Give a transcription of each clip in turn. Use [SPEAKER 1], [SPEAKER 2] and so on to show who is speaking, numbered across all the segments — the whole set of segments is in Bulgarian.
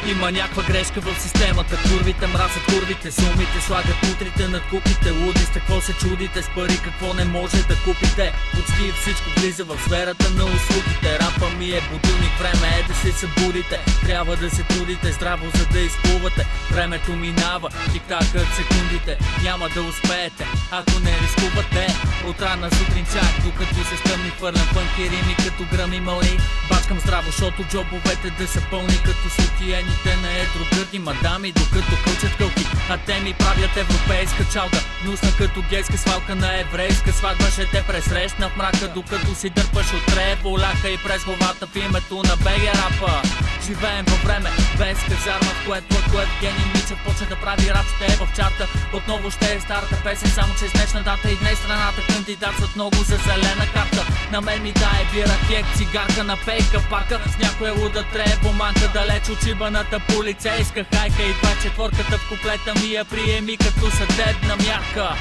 [SPEAKER 1] Има някаква грешка в системата. Курвите мразят курвите, сумите слагат утрите над купите. Луди сте, какво се чудите, с пари какво не може да купите. Почти всичко влиза в сферата на услугите. Рапа ми е будилник, време е да се събудите. Трябва да се трудите здраво, за да изплувате. Времето минава, тик-такът секундите. Няма да успеете, ако не рискувате. От рана сутрин чак, докато се стъмни, хвърлям фънки рими като гръм и мълни. Бачкам здраво, защото джобовете да са пълни като сутиените на едро гърди мадами, докато кълчат кълки. А те ми правят европейска чалга, гнусна като гейска свалка на еврейска сватба. Ще те пресрещна в мрака, докато си дърпаш от треволяка и през главата в името на БГ рапа. Живеем във време без казарма, в което Евгений Мичев почне да прави рап, ще е в чарта. Отново ще е старата песен, само че с днешна дата и днес страната кандидатстват много за зелена карта. На мен ми дае бира, кек, цигарка на пейка в парка. С някоя луда требоманка, далеч от шибаната полицейска хайка. И 24-ката в куплета ми я приеми като съдебна мярка.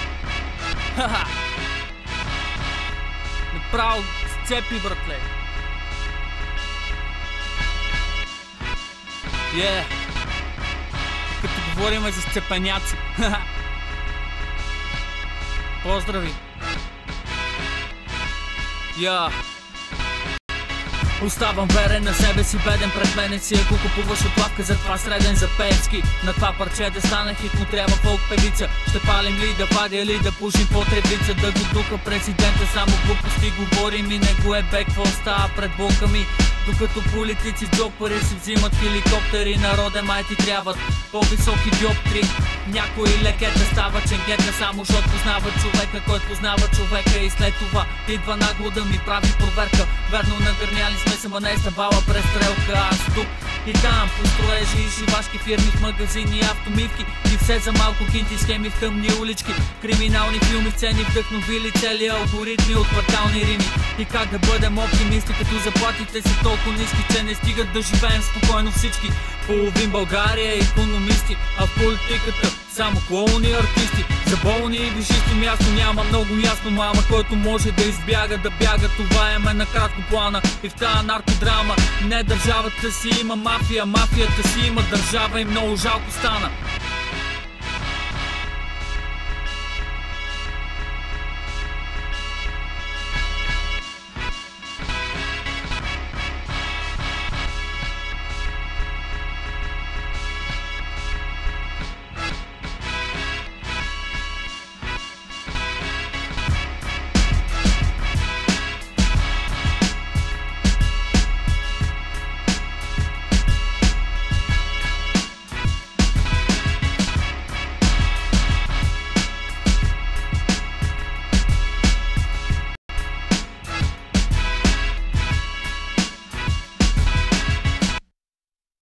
[SPEAKER 1] Ха-ха! Направо сцепи, братле. Като говорим за сцепеняци. Поздрави. Оставам верен на себе си, беден пред мене си. Ако купуваш от лавка, затова среден за Певски. На това парче да стане хит, му трябва фолк певица. Ще палим ли да вадя ли да пушим потребица. Да го духа президента, само глупости говорим и не го е бе, какво става пред блока ми. Докато политици джопари си взимат хеликоптери, народе май ти трябват по-високи диоптри. Някой лекета става ченгета, само защото познава човека, който познава човека. И след това идва нагло да ми прави проверка. Верно нагърняли сме се, ма не е ставала престрелка. Аз тук и там по строежи и шивашки фирми, в магазини и автомивки. И все за малко кинти схеми в тъмни улички. Криминални филми, сцени вдъхновили цели алгоритми от квартални рими. И как да бъдем оптимисти, като заплатите си толкова ниски, че не стигат да живеем спокойно всички. Половин България е икономисти, а в политиката само клоуни артисти. За болни и висшисти място няма, много ясно, мама. Който може да избяга, да бяга, това е ме на кратко плана. И в тая наркодрама не държавата си има мафия, мафията си има държава и много жалко стана.